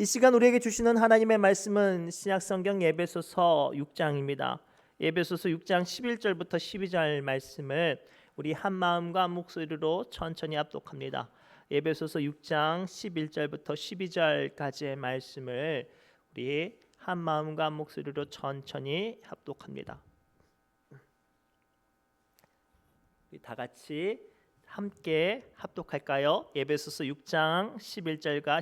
이 시간 우리에게 주시는 하나님의 말씀은 신약성경 에베소서 6장입니다. 에베소서 6장 11절부터 12절 말씀을 우리 한 마음과 한 목소리로 천천히 합독합니다. 에베소서 6장 11절부터 12절까지의 말씀을 우리 한 마음과 한 목소리로 천천히 합독합니다. 우리 다 같이 함께 합독할까요? 에베소서 6장 11절과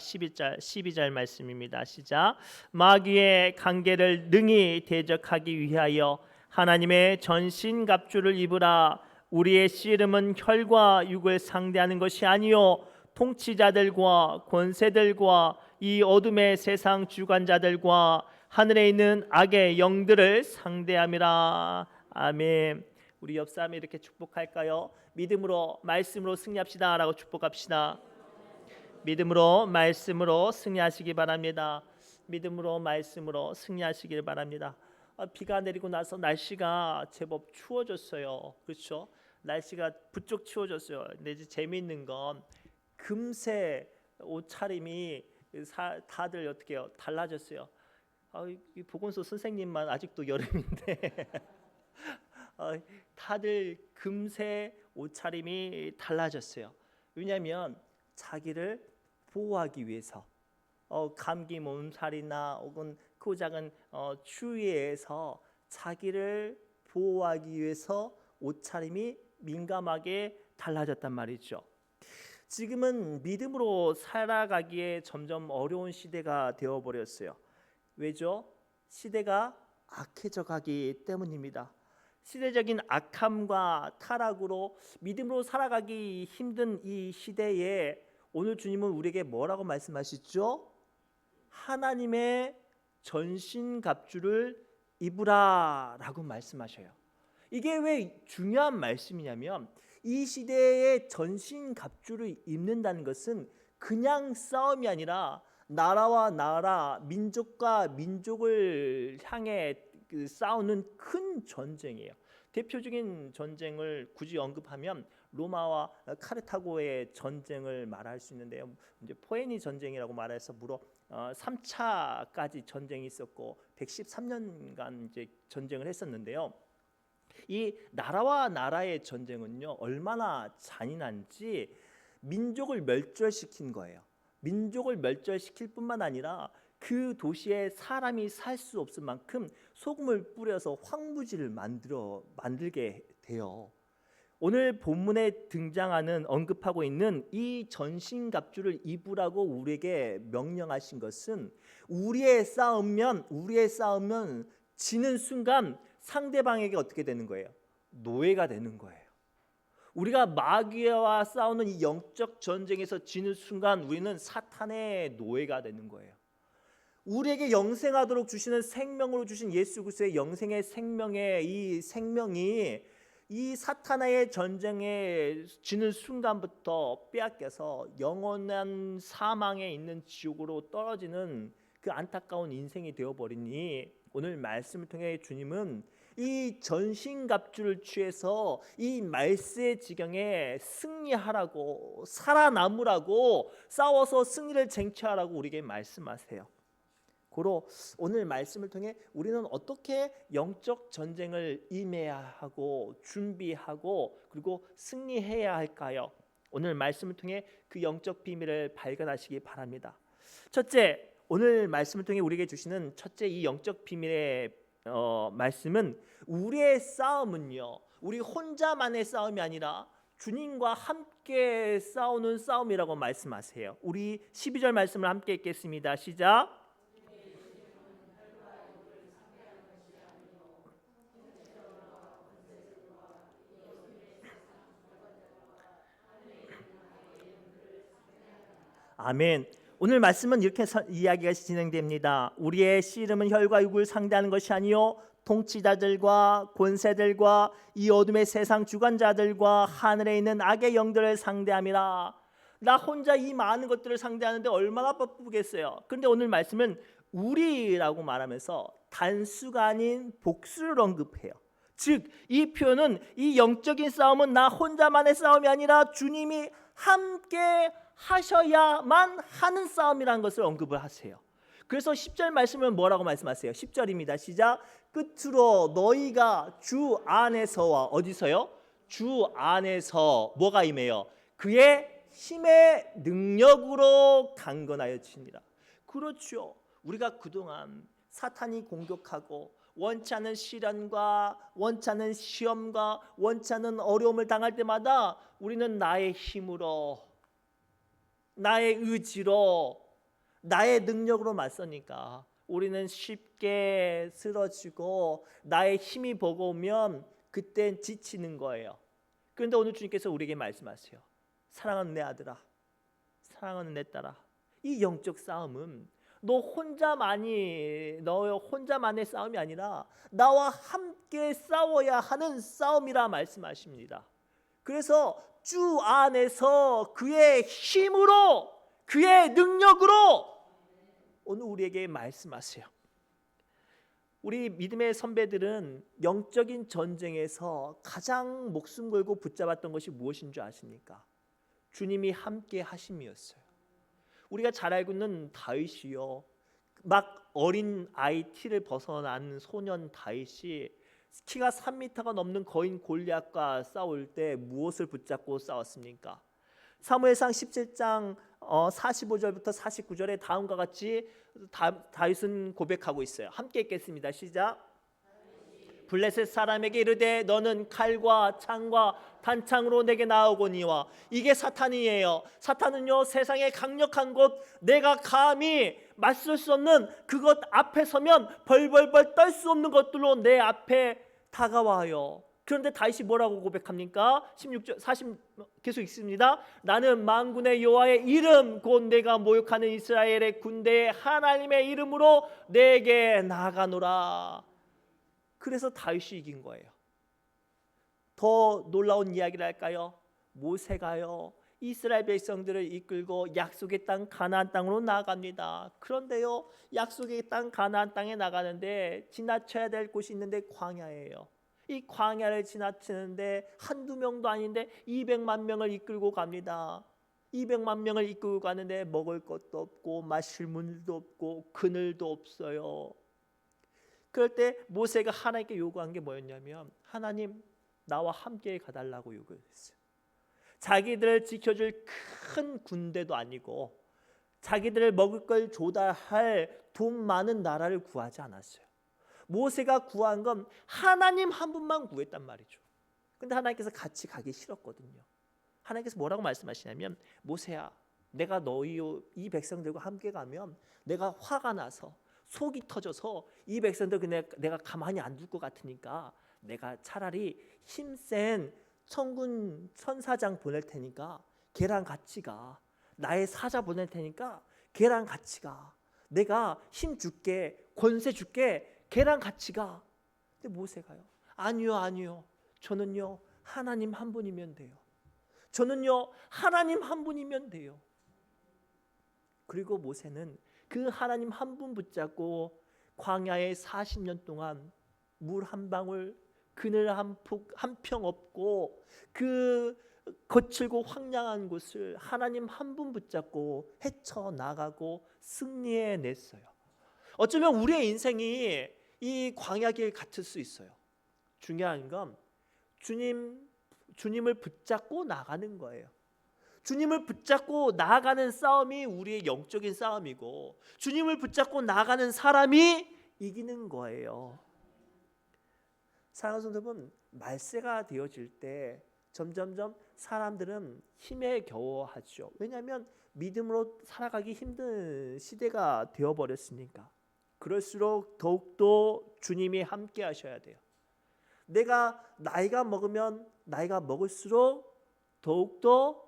12절 말씀입니다. 시작. 마귀의 관계를 능히 대적하기 위하여 하나님의 전신갑주를 입으라. 우리의 씨름은 혈과 육을 상대하는 것이 아니요 통치자들과 권세들과 이 어둠의 세상 주관자들과 하늘에 있는 악의 영들을 상대함이라. 아멘. 우리 옆 사람이 이렇게 축복할까요? 믿음으로 말씀으로 승리합시다 라고 축복합시다. 믿음으로 말씀으로 승리하시기 바랍니다. 믿음으로 말씀으로 승리하시길 바랍니다. 비가 내리고 나서 날씨가 제법 추워졌어요. 그렇죠? 날씨가 부쩍 추워졌어요. 근데 이제 재미있는 건 금세 옷차림이 다들 어떻게 해요? 달라졌어요. 이 보건소 선생님만 아직도 여름인데 다들 금세 옷차림이 달라졌어요. 왜냐하면 자기를 보호하기 위해서 감기 몸살이나 혹은 크고 작은 추위에서 자기를 보호하기 위해서 옷차림이 민감하게 달라졌단 말이죠. 지금은 믿음으로 살아가기에 점점 어려운 시대가 되어버렸어요. 왜죠? 시대가 악해져 가기 때문입니다. 시대적인 악함과 타락으로 믿음으로 살아가기 힘든 이 시대에 오늘 주님은 우리에게 뭐라고 말씀하시죠? 하나님의 전신갑주를 입으라 라고 말씀하셔요. 이게 왜 중요한 말씀이냐면 이 시대에 전신갑주를 입는다는 것은 그냥 싸움이 아니라 나라와 나라, 민족과 민족을 향해 싸우는 큰 전쟁이에요. 대표적인 전쟁을 굳이 언급하면 로마와 카르타고의 전쟁을 말할 수 있는데요. 이제 포에니 전쟁이라고 말해서 무려 3차까지 전쟁이 있었고 113년간 이제 전쟁을 했었는데요. 이 나라와 나라의 전쟁은요 얼마나 잔인한지 민족을 멸절시킨 거예요. 민족을 멸절시킬 뿐만 아니라 그 도시에 사람이 살 수 없을 만큼 소금을 뿌려서 황무지를 만들게 돼요. 오늘 본문에 등장하는 언급하고 있는 이 전신갑주를 입으라고 우리에게 명령하신 것은 우리의 싸움은 지는 순간 상대방에게 어떻게 되는 거예요? 노예가 되는 거예요. 우리가 마귀와 싸우는 이 영적 전쟁에서 지는 순간 우리는 사탄의 노예가 되는 거예요. 우리에게 영생하도록 주시는 생명으로 주신 예수 그리스도의 영생의 생명의 이 생명이 이 사탄의 전쟁에 지는 순간부터 빼앗겨서 영원한 사망에 있는 지옥으로 떨어지는 그 안타까운 인생이 되어버리니 오늘 말씀을 통해 주님은 이 전신갑주를 취해서 이 말세의 지경에 승리하라고 살아남으라고 싸워서 승리를 쟁취하라고 우리에게 말씀하세요. 고로 오늘 말씀을 통해 우리는 어떻게 영적 전쟁을 임해야 하고 준비하고 그리고 승리해야 할까요? 오늘 말씀을 통해 그 영적 비밀을 발견하시기 바랍니다. 첫째, 오늘 말씀을 통해 우리에게 주시는 첫째 이 영적 비밀의 말씀은 우리의 싸움은요 우리 혼자만의 싸움이 아니라 주님과 함께 싸우는 싸움이라고 말씀하세요. 우리 12절 말씀을 함께 읽겠습니다. 시작. 아멘. 오늘 말씀은 이렇게 이야기가 진행됩니다. 우리의 씨름은 혈과 육을 상대하는 것이 아니요 통치자들과 권세들과 이 어둠의 세상 주관자들과 하늘에 있는 악의 영들을 상대함이라. 나 혼자 이 많은 것들을 상대하는데 얼마나 바쁘겠어요. 그런데 오늘 말씀은 우리라고 말하면서 단수가 아닌 복수를 언급해요. 즉 이 표현은 이 영적인 싸움은 나 혼자만의 싸움이 아니라 주님이 함께 하셔야만 하는 싸움이라는 것을 언급을 하세요. 그래서 10절 말씀은 뭐라고 말씀하세요? 10절입니다. 시작. 끝으로 너희가 주 안에서와 어디서요? 주 안에서 뭐가 임해요? 그의 힘의 능력으로 강건하여 지니라. 그렇죠. 우리가 그동안 사탄이 공격하고 원치 않은 시련과 원치 않은 시험과 원치 않은 어려움을 당할 때마다 우리는 나의 힘으로, 나의 의지로, 나의 능력으로 맞서니까 우리는 쉽게 쓰러지고 나의 힘이 버거우면 그땐 지치는 거예요. 그런데 오늘 주님께서 우리에게 말씀하세요. 사랑하는 내 아들아, 사랑하는 내 딸아, 이 영적 싸움은 너 혼자만의 싸움이 아니라 나와 함께 싸워야 하는 싸움이라 말씀하십니다. 그래서 주 안에서 그의 힘으로, 그의 능력으로 오늘 우리에게 말씀하세요. 우리 믿음의 선배들은 영적인 전쟁에서 가장 목숨 걸고 붙잡았던 것이 무엇인 줄 아십니까? 주님이 함께 하심이었어요. 우리가 잘 알고 있는 다윗이요, 막 어린 아이 티를 벗어난 소년 다윗이 키가 3m가 넘는 거인 골리앗과 싸울 때 무엇을 붙잡고 싸웠습니까? 사무엘상 17장 45절부터 49절에 다음과 같이 다윗은 고백하고 있어요. 함께 읽겠습니다. 시작. 블레셋 사람에게 이르되 너는 칼과 창과 단창으로 내게 나오거니와. 이게 사탄이에요. 사탄은요, 세상의 강력한 곳, 내가 감히 맞설 수 없는 그것 앞에 서면 벌벌벌 떨 수 없는 것들로 내 앞에 다가와요. 그런데 다윗이 뭐라고 고백합니까? 16절 40 계속 읽습니다. 나는 만군의 여호와의 이름 곧 내가 모욕하는 이스라엘의 군대의 하나님의 이름으로 내게 나아가노라. 그래서 다윗이 이긴 거예요. 더 놀라운 이야기를 할까요? 모세가요, 이스라엘 백성들을 이끌고 약속의 땅 가나안 땅으로 나아갑니다. 그런데요, 약속의 땅 가나안 땅에 나가는데 지나쳐야 될 곳이 있는데 광야예요. 이 광야를 지나치는데 한두 명도 아닌데 200만 명을 이끌고 갑니다. 200만 명을 이끌고 가는데 먹을 것도 없고 마실 물도 없고 그늘도 없어요. 그럴 때 모세가 하나님께 요구한 게 뭐였냐면, 하나님, 나와 함께 가달라고 요구했어요. 자기들을 지켜줄 큰 군대도 아니고 자기들을 먹을 걸 조달할 돈 많은 나라를 구하지 않았어요. 모세가 구한 건 하나님 한 분만 구했단 말이죠. 근데 하나님께서 같이 가기 싫었거든요. 하나님께서 뭐라고 말씀하시냐면, 모세야, 내가 너희 이 백성들과 함께 가면 내가 화가 나서 속이 터져서 이 백성들 내가 가만히 안 둘 것 같으니까 내가 차라리 힘센 천군 천사장 보낼 테니까 걔랑 같이 가. 나의 사자 보낼 테니까 걔랑 같이 가. 내가 힘 줄게, 권세 줄게, 걔랑 같이 가. 근데 모세가요, 아니요, 저는요 하나님 한 분이면 돼요. 저는요 하나님 한 분이면 돼요. 그리고 모세는 그 하나님 한 분 붙잡고 광야에 40년 동안 물 한 방울, 그늘 한 평 없고 그 거칠고 황량한 곳을 하나님 한 분 붙잡고 헤쳐나가고 승리해냈어요. 어쩌면 우리의 인생이 이 광야길 같을 수 있어요. 중요한 건 주님을 붙잡고 나가는 거예요. 주님을 붙잡고 나아가는 싸움이 우리의 영적인 싸움이고, 주님을 붙잡고 나가는 사람이 이기는 거예요. 사랑하는 성도 여러분, 말세가 되어질 때 점점점 사람들은 힘에 겨워하죠. 왜냐하면 믿음으로 살아가기 힘든 시대가 되어버렸으니까. 그럴수록 더욱더 주님이 함께 하셔야 돼요. 내가 나이가 먹을수록 더욱더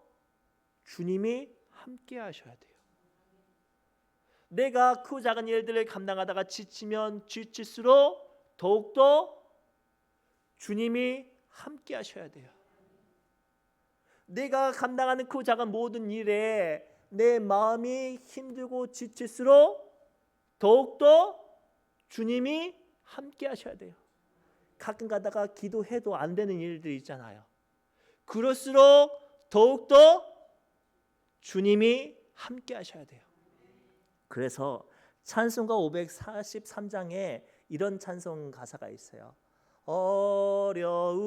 주님이 함께 하셔야 돼요. 내가 그 작은 일들을 감당하다가 지치면 지칠수록 더욱더 주님이 함께 하셔야 돼요. 내가 감당하는 그 작은 모든 일에 내 마음이 힘들고 지칠수록 더욱더 주님이 함께 하셔야 돼요. 가끔 가다가 기도해도 안 되는 일들이 있잖아요. 그럴수록 더욱더 주님이 함께 하셔야 돼요. 그래서 찬송가 543장에 이런 찬송 가사가 있어요. 어려운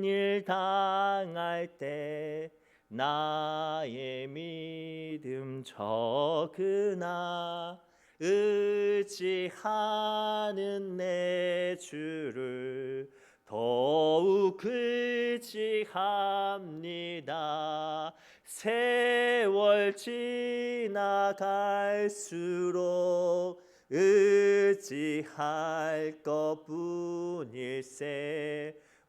일 당할 때 나의 믿음 적으나 의지하는 내 주를 더욱 의지합니다. 세월 지나갈수록 의지할 것뿐일세.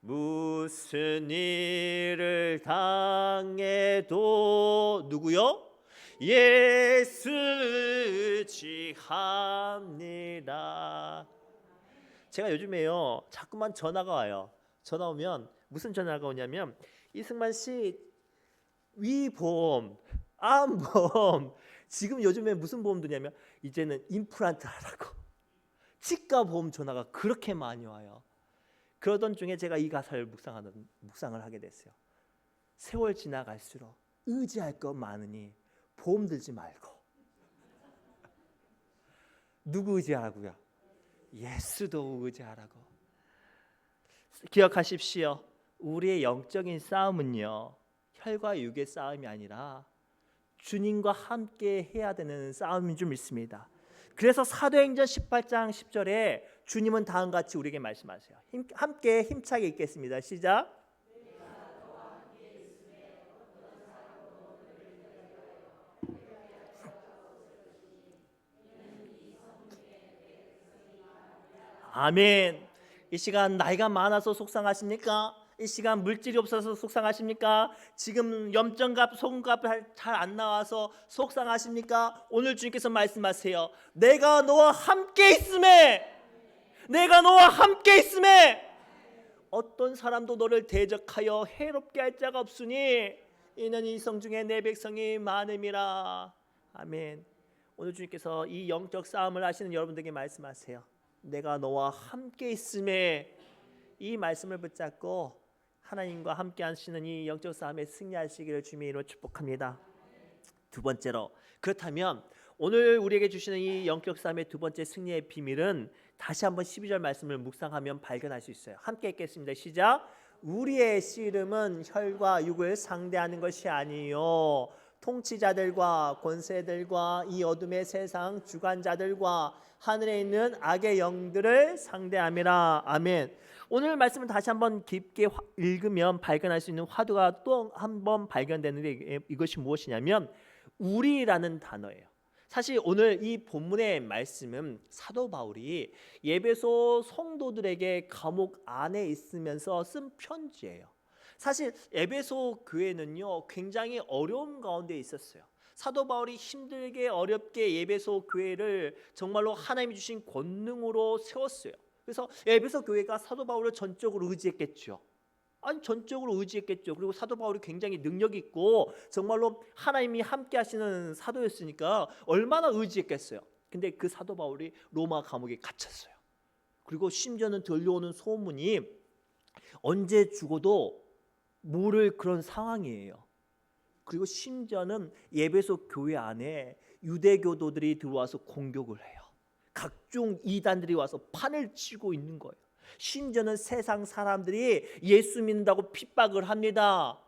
무슨 일을 당해도 누구요? 예수 의지합니다. 제가 요즘에요 자꾸만 전화가 와요. 전화 오면 무슨 전화가 오냐면, 이승만 씨 위보험, 암보험, 지금 요즘에 무슨 보험 드냐면 이제는 임플란트 하라고 치과 보험 전화가 그렇게 많이 와요. 그러던 중에 제가 이 가사를 묵상을 하게 됐어요. 세월 지나갈수록 의지할 것 많으니 보험 들지 말고. 누구 의지하라고요? 예수도 의지하라고. 기억하십시오. 우리의 영적인 싸움은요 혈과 육의 싸움이 아니라 주님과 함께 해야 되는 싸움인 줄 믿습니다. 그래서 사도행전 18장 10절에 주님은 다음과 같이 우리에게 말씀하세요. 함께 힘차게 읽겠습니다. 시작. 아멘. 이 시간 나이가 많아서 속상하십니까? 이 시간 물질이 없어서 속상하십니까? 지금 염전값, 소금값 잘 안 나와서 속상하십니까? 오늘 주님께서 말씀하세요. 내가 너와 함께 있음에, 내가 너와 함께 있음에 어떤 사람도 너를 대적하여 해롭게 할 자가 없으니 이는 이 성 중에 내 백성이 많음이라. 아멘. 오늘 주님께서 이 영적 싸움을 하시는 여러분들에게 말씀하세요. 내가 너와 함께 있음에, 이 말씀을 붙잡고 하나님과 함께 하시는 이 영적 싸움에 승리하시기를 주님의 이름으로 축복합니다. 두 번째로, 그렇다면 오늘 우리에게 주시는 이 영적 싸움의 두 번째 승리의 비밀은 다시 한번 12절 말씀을 묵상하면 발견할 수 있어요. 함께 읽겠습니다. 시작. 우리의 씨름은 혈과 육을 상대하는 것이 아니요 통치자들과 권세들과 이 어둠의 세상 주관자들과 하늘에 있는 악의 영들을 상대함이라. 아멘. 오늘 말씀을 다시 한번 깊게 읽으면 발견할 수 있는 화두가 또 한 번 발견되는데, 이것이 무엇이냐면 우리라는 단어예요. 사실 오늘 이 본문의 말씀은 사도 바울이 에베소 성도들에게 감옥 안에 있으면서 쓴 편지예요. 사실 에베소 교회는요 굉장히 어려움 가운데 있었어요. 사도 바울이 힘들게 어렵게 에베소 교회를 정말로 하나님이 주신 권능으로 세웠어요. 그래서 에베소 교회가 사도 바울을 전적으로 의지했겠죠. 전적으로 의지했겠죠. 그리고 사도 바울이 굉장히 능력 있고 정말로 하나님이 함께 하시는 사도였으니까 얼마나 의지했겠어요. 근데 그 사도 바울이 로마 감옥에 갇혔어요. 그리고 심지어는 들려오는 소문이 언제 죽어도 모를 그런 상황이에요. 그리고 심지어는 에베소 교회 안에 유대교도들이 들어와서 공격을 해요. 각종 이단들이 와서 판을 치고 있는 거예요. 심지어는 세상 사람들이 예수 믿는다고 핍박을 합니다.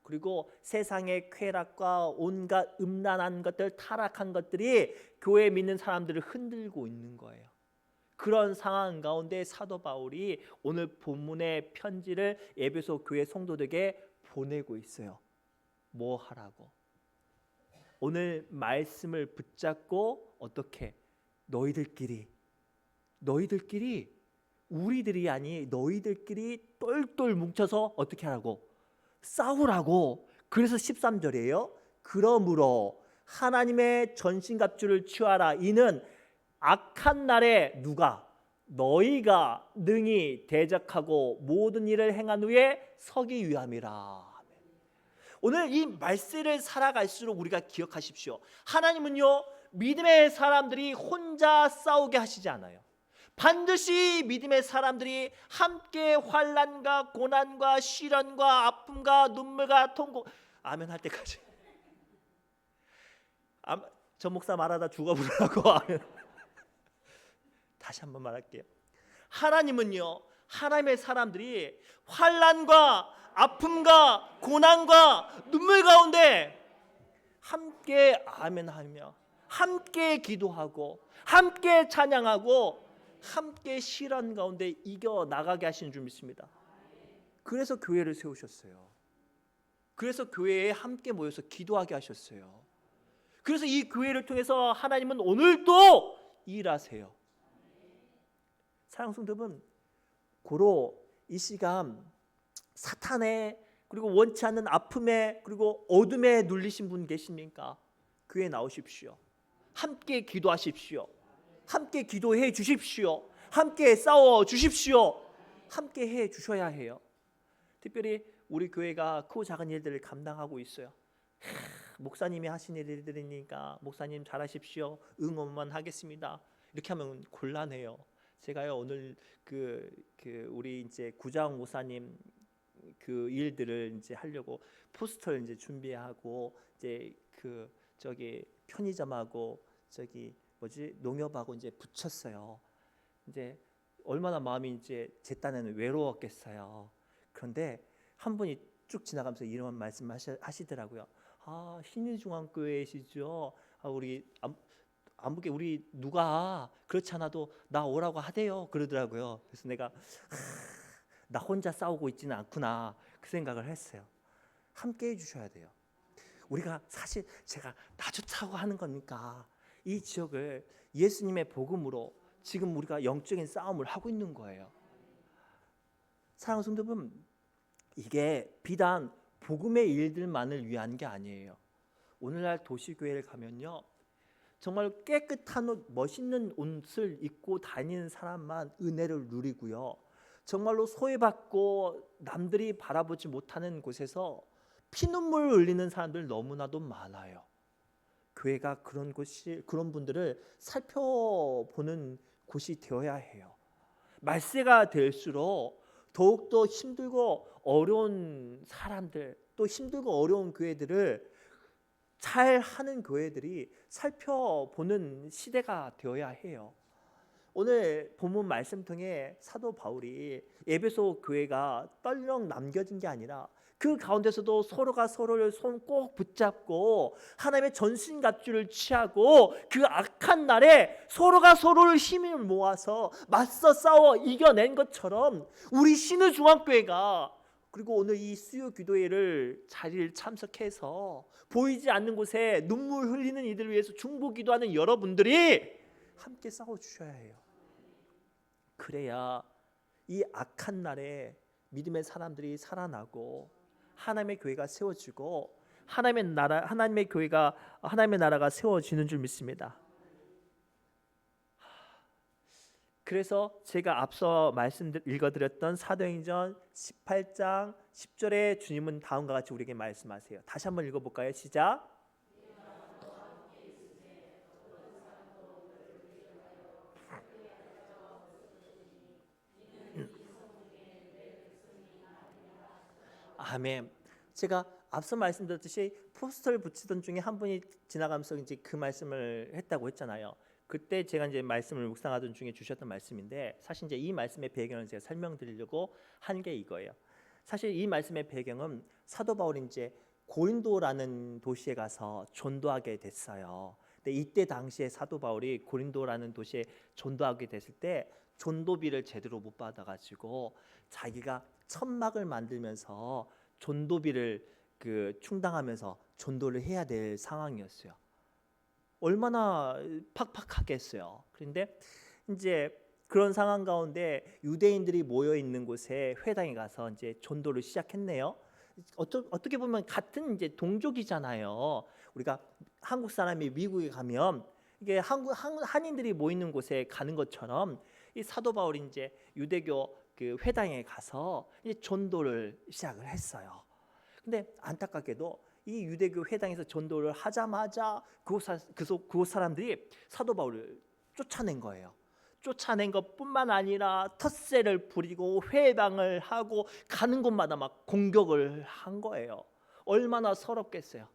그리고 세상의 쾌락과 온갖 음란한 것들, 타락한 것들이 교회 믿는 사람들을 흔들고 있는 거예요. 그런 상황 가운데 사도 바울이 오늘 본문의 편지를 에베소 교회 성도들에게 보내고 있어요. 뭐 하라고? 오늘 말씀을 붙잡고 어떻게? 너희들끼리 우리들이 아니 너희들끼리 똘똘 뭉쳐서 어떻게 하라고? 싸우라고. 그래서 13절이에요. 그러므로 하나님의 전신갑주를 취하라. 이는 악한 날에 누가? 너희가 능히 대적하고 모든 일을 행한 후에 서기 위함이라. 오늘 이 말씀을 살아갈수록 우리가 기억하십시오. 하나님은요 믿음의 사람들이 혼자 싸우게 하시지 않아요. 반드시 믿음의 사람들이 함께 환난과 고난과 시련과 아픔과 눈물과 통고 아멘 할 때까지. 전 목사 말하다 죽어버리라고. 아멘. 다시 한번 말할게요. 하나님은요, 하나님의 사람들이 환난과 아픔과 고난과 눈물 가운데 함께 아멘하며 함께 기도하고 함께 찬양하고 함께 시련 가운데 이겨 나가게 하시는 줄 믿습니다. 그래서 교회를 세우셨어요. 그래서 교회에 함께 모여서 기도하게 하셨어요. 그래서 이 교회를 통해서 하나님은 오늘도 일하세요. 사랑하는 성도분, 고로 이 시간 사탄의 그리고 원치 않는 아픔에 그리고 어둠에 눌리신 분 계십니까? 교회에 나오십시오. 함께 기도하십시오. 함께 기도해 주십시오. 함께 싸워 주십시오. 함께 해 주셔야 해요. 특별히 우리 교회가 크고 작은 일들을 감당하고 있어요. 목사님이 하신 일들이니까 목사님 잘하십시오. 응원만 하겠습니다. 이렇게 하면 곤란해요. 제가요 오늘 우리 이제 구자욱 목사님 그 일들을 이제 하려고 포스터를 이제 준비하고 이제 저기 편의점하고 저기 농협하고 이제 붙였어요. 이제 얼마나 마음이 이제 제 딴에는 외로웠겠어요. 그런데 한 분이 쭉 지나가면서 이런 말씀하시더라고요. 아, 신일중앙교회시죠. 우리 안부게 우리 누가 그렇지 않아도 나 오라고 하대요. 그러더라고요. 그래서 내가 나 혼자 싸우고 있지는 않구나 그 생각을 했어요. 함께 해주셔야 돼요. 우리가 사실 제가 나 좋다고 하는 거니까 이 지역을 예수님의 복음으로 지금 우리가 영적인 싸움을 하고 있는 거예요. 사랑하는 성도분, 이게 비단 복음의 일들만을 위한 게 아니에요. 오늘날 도시교회를 가면요, 정말 깨끗한 옷, 멋있는 옷을 입고 다니는 사람만 은혜를 누리고요, 정말로 소외받고 남들이 바라보지 못하는 곳에서 피눈물 흘리는 사람들 너무나도 많아요. 교회가 그런 분들을 살펴보는 곳이 되어야 해요. 말세가 될수록 더욱더 힘들고 어려운 사람들, 또 힘들고 어려운 교회들을 잘하는 교회들이 살펴보는 시대가 되어야 해요. 오늘 본문 말씀 통해 사도 바울이 에베소 교회가 떨렁 남겨진 게 아니라 그 가운데서도 서로가 서로를 손 꼭 붙잡고 하나님의 전신갑주를 취하고 그 악한 날에 서로가 서로를 힘을 모아서 맞서 싸워 이겨낸 것처럼 우리 신의중앙교회가 그리고 오늘 이 수요 기도회를 자리를 참석해서 보이지 않는 곳에 눈물 흘리는 이들을 위해서 중보기도하는 여러분들이 함께 싸워주셔야 해요. 그래야 이 악한 날에 믿음의 사람들이 살아나고 하나님의 교회가 세워지고 하나님의 나라가 세워지는 줄 믿습니다. 그래서 제가 앞서 읽어드렸던 사도행전 18장 10절에 주님은 다음과 같이 우리에게 말씀하세요. 다시 한번 읽어볼까요? 시작. 아멘. 제가 앞서 말씀드렸듯이 포스터를 붙이던 중에 한 분이 지나가면서 이제 그 말씀을 했다고 했잖아요. 그때 제가 이제 말씀을 묵상하던 중에 주셨던 말씀인데, 사실 이제 이 말씀의 배경을 제가 설명드리려고 한 게 이거예요. 사실 이 말씀의 배경은 사도 바울이 이제 고린도라는 도시에 가서 전도하게 됐어요. 근데 이때 당시에 사도 바울이 고린도라는 도시에 전도하게 됐을 때 전도비를 제대로 못 받아가지고 자기가 천막을 만들면서 전도비를 충당하면서 전도를 해야 될 상황이었어요. 얼마나 팍팍하겠어요. 그런데 이제 그런 상황 가운데 유대인들이 모여 있는 곳에 회당에 가서 이제 전도를 시작했네요. 어떻게 보면 같은 이제 동족이잖아요. 우리가 한국 사람이 미국에 가면 이게 한인들이 모이는 곳에 가는 것처럼 이 사도 바울이 이제 유대교 그 회당에 가서 이제 전도를 시작을 했어요. 근데 안타깝게도 이 유대교 회당에서 전도를 하자마자 그곳 사람들이 사도 바울을 쫓아낸 거예요. 쫓아낸 것뿐만 아니라 텃세를 부리고 회방을 하고 가는 곳마다 막 공격을 한 거예요. 얼마나 서럽겠어요.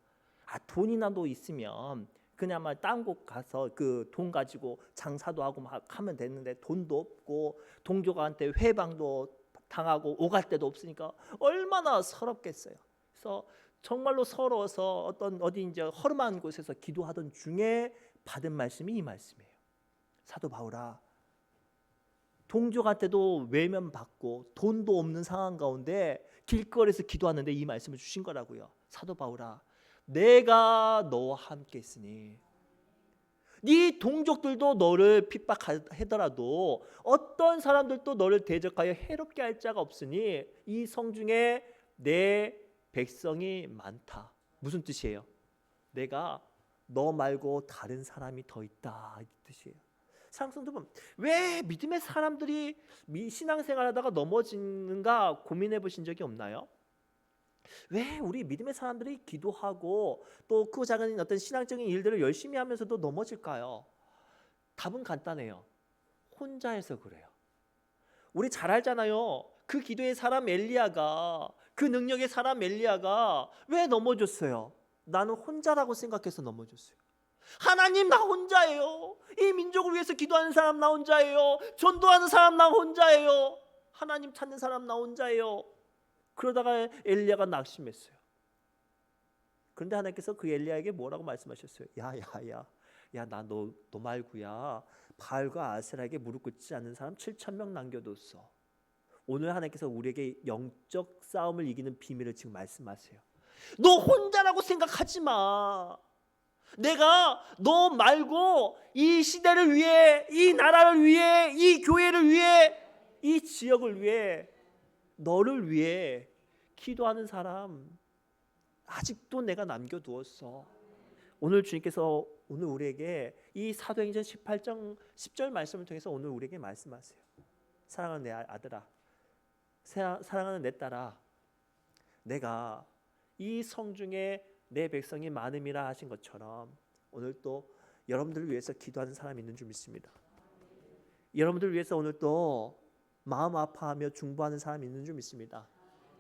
돈이나도 있으면 그냥 막 딴 곳 가서 그 돈 가지고 장사도 하고 막 하면 되는데 돈도 없고 동족한테 회방도 당하고 오갈 데도 없으니까 얼마나 서럽겠어요. 그래서 정말로 서러워서 어디 이제 허름한 곳에서 기도하던 중에 받은 말씀이 이 말씀이에요. 사도 바울아, 동족한테도 외면받고 돈도 없는 상황 가운데 길거리에서 기도하는데 이 말씀을 주신 거라고요. 사도 바울아, 내가 너와 함께 있으니 네 동족들도 너를 핍박하더라도 어떤 사람들도 너를 대적하여 해롭게 할 자가 없으니 이 성중에 내 백성이 많다. 무슨 뜻이에요? 내가 너 말고 다른 사람이 더 있다 이 뜻이에요. 사랑성도분, 왜 믿음의 사람들이 신앙생활하다가 넘어지는가 고민해 보신 적이 없나요? 왜 우리 믿음의 사람들이 기도하고 또 그 작은 어떤 신앙적인 일들을 열심히 하면서도 넘어질까요? 답은 간단해요. 혼자 해서 그래요. 우리 잘 알잖아요. 그 기도의 사람 엘리야가, 그 능력의 사람 엘리야가 왜 넘어졌어요? 나는 혼자라고 생각해서 넘어졌어요. 하나님, 나 혼자예요. 이 민족을 위해서 기도하는 사람 나 혼자예요. 전도하는 사람 나 혼자예요. 하나님 찾는 사람 나 혼자예요. 그러다가 엘리야가 낙심했어요. 그런데 하나님께서 그 엘리야에게 뭐라고 말씀하셨어요? 야, 나 너 말고야 바알과 아세라에게 무릎 꿇지 않는 사람 7,000명 남겨뒀어. 오늘 하나님께서 우리에게 영적 싸움을 이기는 비밀을 지금 말씀하세요. 너 혼자라고 생각하지 마. 내가 너 말고 이 시대를 위해, 이 나라를 위해, 이 교회를 위해, 이 지역을 위해, 너를 위해 기도하는 사람 아직도 내가 남겨두었어. 오늘 주님께서 오늘 우리에게 이 사도행전 18장 10절 말씀을 통해서 오늘 우리에게 말씀하세요. 사랑하는 내 아들아, 사랑하는 내 딸아, 내가 이 성중에 내 백성이 많음이라 하신 것처럼 오늘 또 여러분들을 위해서 기도하는 사람이 있는 줄 믿습니다. 여러분들을 위해서 오늘 또 마음 아파하며 중보하는 사람이 있는 줄 믿습니다.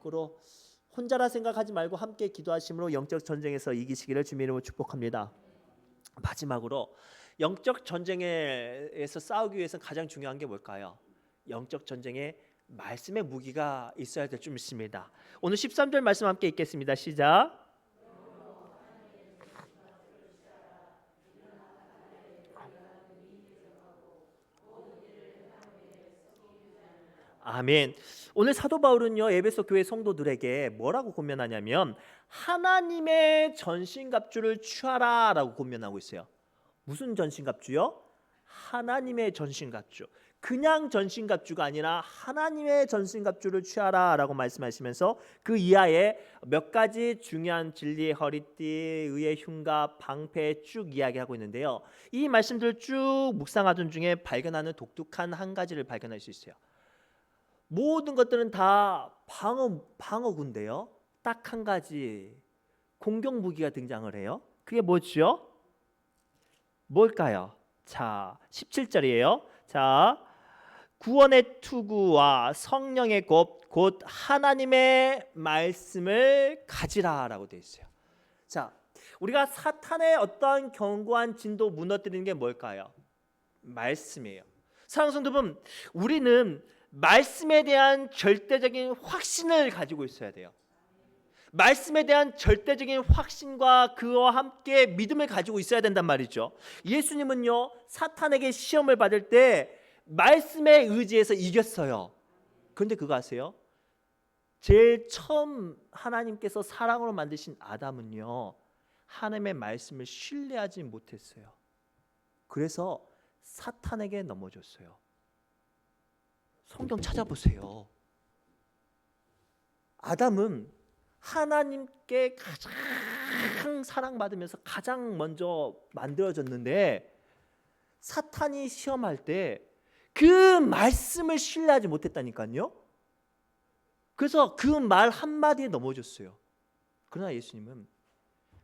그리고 혼자라 생각하지 말고 함께 기도하심으로 영적 전쟁에서 이기시기를 주님의 이름으로 축복합니다. 마지막으로 영적 전쟁에서 싸우기 위해서 가장 중요한 게 뭘까요? 영적 전쟁에 말씀의 무기가 있어야 될 줄 믿습니다. 오늘 13절 말씀 함께 읽겠습니다. 시작. 아멘. 오늘 사도 바울은요 에베소 교회 성도들에게 뭐라고 권면하냐면 하나님의 전신갑주를 취하라라고 권면하고 있어요. 무슨 전신갑주요? 하나님의 전신갑주. 그냥 전신갑주가 아니라 하나님의 전신갑주를 취하라라고 말씀하시면서 그 이하에 몇 가지 중요한 진리, 허리띠, 의의 흉갑, 방패 쭉 이야기하고 있는데요. 이 말씀들을 쭉 묵상하던 중에 발견하는 독특한 한 가지를 발견할 수 있어요. 모든 것들은 다 방어군데요. 딱 한 가지 공격 무기가 등장을 해요. 그게 뭐죠? 뭘까요? 자, 17절이에요. 자, 구원의 투구와 성령의 곧 하나님의 말씀을 가지라라고 되어 있어요. 자, 우리가 사탄의 어떠한 견고한 진도 무너뜨리는 게 뭘까요? 말씀이에요. 사랑하는 성도분, 우리는 말씀에 대한 절대적인 확신을 가지고 있어야 돼요. 말씀에 대한 절대적인 확신과 그와 함께 믿음을 가지고 있어야 된단 말이죠. 예수님은요 사탄에게 시험을 받을 때 말씀에 의지해서 이겼어요. 그런데 그거 아세요? 제일 처음 하나님께서 사랑으로 만드신 아담은요 하나님의 말씀을 신뢰하지 못했어요. 그래서 사탄에게 넘어졌어요. 성경 찾아보세요. 아담은 하나님께 가장 사랑받으면서 가장 먼저 만들어졌는데 사탄이 시험할 때 그 말씀을 신뢰하지 못했다니까요. 그래서 그 말 한마디에 넘어졌어요. 그러나 예수님은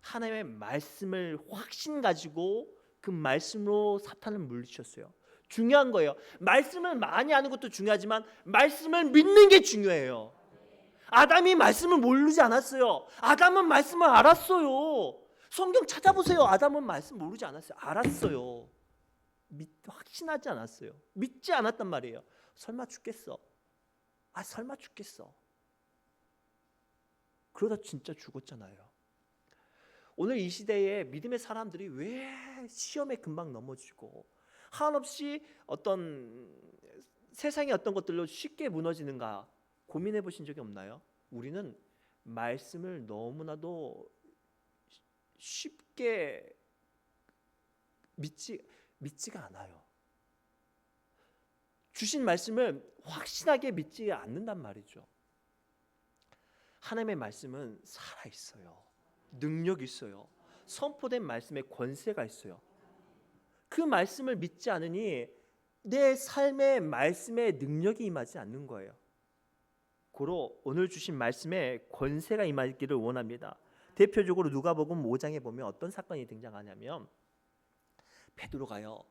하나님의 말씀을 확신 가지고 그 말씀으로 사탄을 물리쳤어요. 중요한 거예요. 말씀을 많이 아는 것도 중요하지만 말씀을 믿는 게 중요해요. 아담이 말씀을 모르지 않았어요. 아담은 말씀을 알았어요. 성경 찾아보세요. 아담은 말씀 모르지 않았어요. 알았어요. 확신하지 않았어요. 믿지 않았단 말이에요. 설마 죽겠어? 설마 죽겠어? 그러다 진짜 죽었잖아요. 오늘 이 시대에 믿음의 사람들이 왜 시험에 금방 넘어지고 한없이 어떤 세상의 어떤 것들로 쉽게 무너지는가 고민해 보신 적이 없나요? 우리는 말씀을 너무나도 쉽게 믿지가 않아요. 주신 말씀을 확신하게 믿지 않는단 말이죠. 하나님의 말씀은 살아있어요. 능력이 있어요. 선포된 말씀에 권세가 있어요. 그 말씀을 믿지 않으니 내 삶의 말씀에 능력이 임하지 않는 거예요. 고로 오늘 주신 말씀에 권세가 임하기를 원합니다. 대표적으로 누가복음 5장에 보면 어떤 사건이 등장하냐면 베드로가요.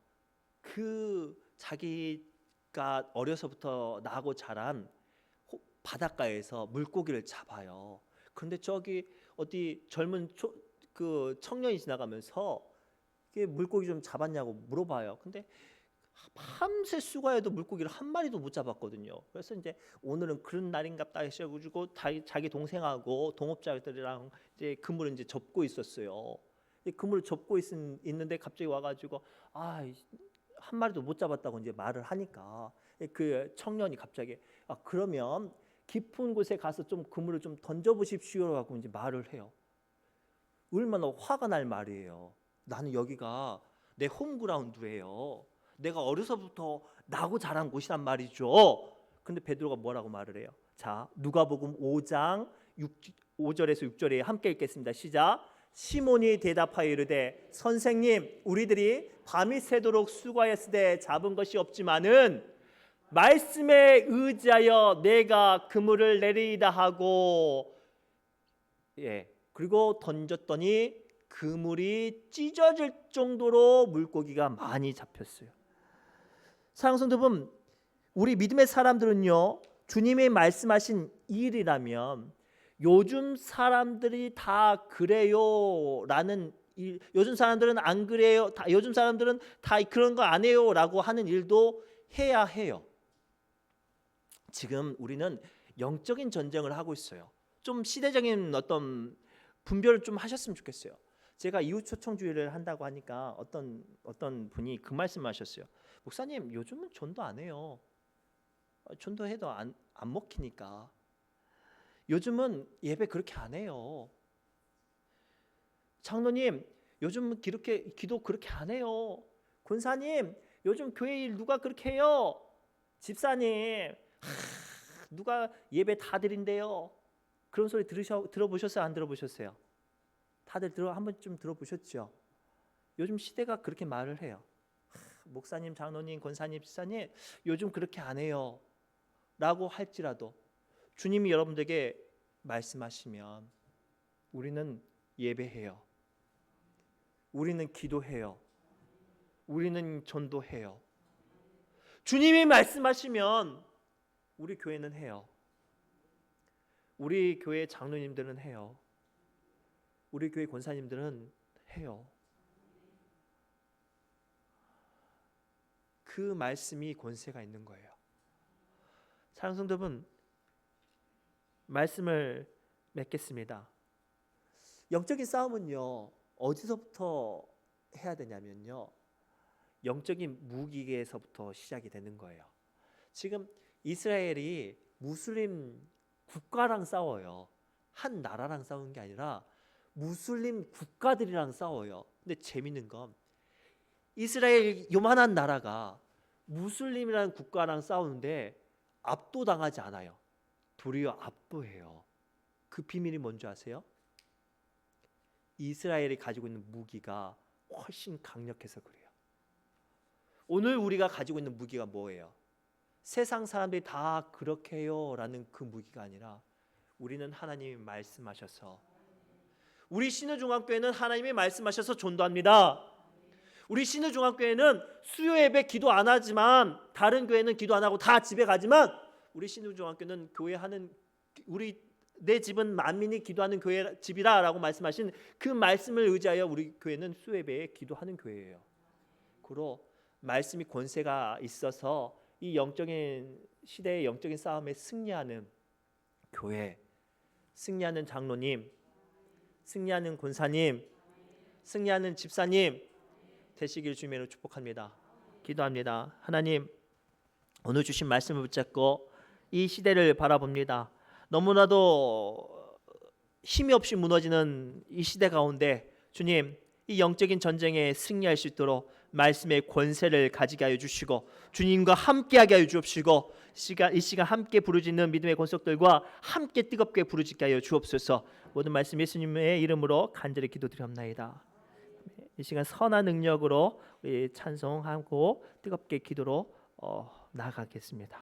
자기가 어려서부터 나고 자란 바닷가에서 물고기를 잡아요. 그런데 저기 어디 젊은 청년이 지나가면서 물고기 좀 잡았냐고 물어봐요. 근데 밤새 수고해도 물고기를 한 마리도 못 잡았거든요. 그래서 이제 오늘은 그런 날인갑다 해가지고 자기 동생하고 동업자들이랑 이제 그물을 이제 접고 있었어요. 그물을 접고 있는데 갑자기 와가지고 한 마리도 못 잡았다고 이제 말을 하니까 그 청년이 갑자기 그러면 깊은 곳에 가서 좀 그물을 좀 던져보십시오라고 이제 말을 해요. 얼마나 화가 날 말이에요. 나는 여기가 내 홈그라운드예요. 내가 어려서부터 나고 자란 곳이란 말이죠. 근데 베드로가 뭐라고 말을 해요? 자, 누가복음 5장 5절에서 6절에 함께 읽겠습니다. 시작. 시몬이 대답하여 이르되 선생님 우리들이 밤이 새도록 수고하였으되 잡은 것이 없지만은 말씀에 의지하여 내가 그물을 내리이다 하고 그리고 던졌더니 그물이 찢어질 정도로 물고기가 많이 잡혔어요. 사랑하는 성도 여러분, 우리 믿음의 사람들은요 주님이 말씀하신 일이라면 요즘 사람들이 다 그래요 라는 일, 요즘 사람들은 안 그래요, 요즘 사람들은 다 그런 거 안 해요 라고 하는 일도 해야 해요. 지금 우리는 영적인 전쟁을 하고 있어요. 좀 시대적인 어떤 분별을 좀 하셨으면 좋겠어요. 제가 이웃 초청주의를 한다고 하니까 어떤 분이 그 말씀하셨어요. 목사님 요즘은 전도 안 해요. 전도해도 안 먹히니까. 요즘은 예배 그렇게 안 해요. 장로님 요즘 기도 그렇게 안 해요. 권사님 요즘 교회 일 누가 그렇게 해요. 집사님 누가 예배 다 드린대요. 그런 소리 들어보셨어요? 안 들어보셨어요? 다들 한 번쯤 들어보셨죠? 요즘 시대가 그렇게 말을 해요. 목사님, 장로님, 권사님, 집사님 요즘 그렇게 안 해요 라고 할지라도 주님이 여러분들에게 말씀하시면 우리는 예배해요. 우리는 기도해요. 우리는 전도해요. 주님이 말씀하시면 우리 교회는 해요. 우리 교회 장로님들은 해요. 우리 교회 권사님들은 해요. 그 말씀이 권세가 있는 거예요. 사랑하는 성도 여러분, 말씀을 맺겠습니다. 영적인 싸움은요 어디서부터 해야 되냐면요 영적인 무기에서부터 시작이 되는 거예요. 지금 이스라엘이 무슬림 국가랑 싸워요. 한 나라랑 싸우는 게 아니라 무슬림 국가들이랑 싸워요. 근데 재밌는 건 이스라엘 요만한 나라가 무슬림이라는 국가랑 싸우는데 압도당하지 않아요. 도리어 압도해요. 그 비밀이 뭔지 아세요? 이스라엘이 가지고 있는 무기가 훨씬 강력해서 그래요. 오늘 우리가 가지고 있는 무기가 뭐예요? 세상 사람들이 다 그렇게 해요 라는 그 무기가 아니라 우리는 하나님이 말씀하셔서, 우리 신의중앙교회는 하나님이 말씀하셔서 전도합니다. 우리 신의중앙교회는 수요 예배 기도 안 하지만, 다른 교회는 기도 안 하고 다 집에 가지만 우리 신의중앙교회는 교회하는 우리 내 집은 만민이 기도하는 교회 집이라라고 말씀하신 그 말씀을 의지하여 우리 교회는 수예배에 기도하는 교회예요. 그로 말씀이 권세가 있어서 이 영적인 시대의 영적인 싸움에 승리하는 교회, 승리하는 장로님, 승리하는 권사님, 승리하는 집사님 되시길 주님으로 축복합니다. 기도합니다. 하나님, 오늘 주신 말씀을 붙잡고 이 시대를 바라봅니다. 너무나도 힘이 없이 무너지는 이 시대 가운데 주님, 이 영적인 전쟁에 승리할 수 있도록 말씀의 권세를 가지게 하여 주시고 주님과 함께하게 하여 주옵시고 이 시간 함께 부르짖는 믿음의 권속들과 함께 뜨겁게 부르짖게 하여 주옵소서. 모든 말씀 예수님의 이름으로 간절히 기도드리옵나이다. 이 시간 선한 능력으로 우리 찬송하고 뜨겁게 기도로 나아가겠습니다.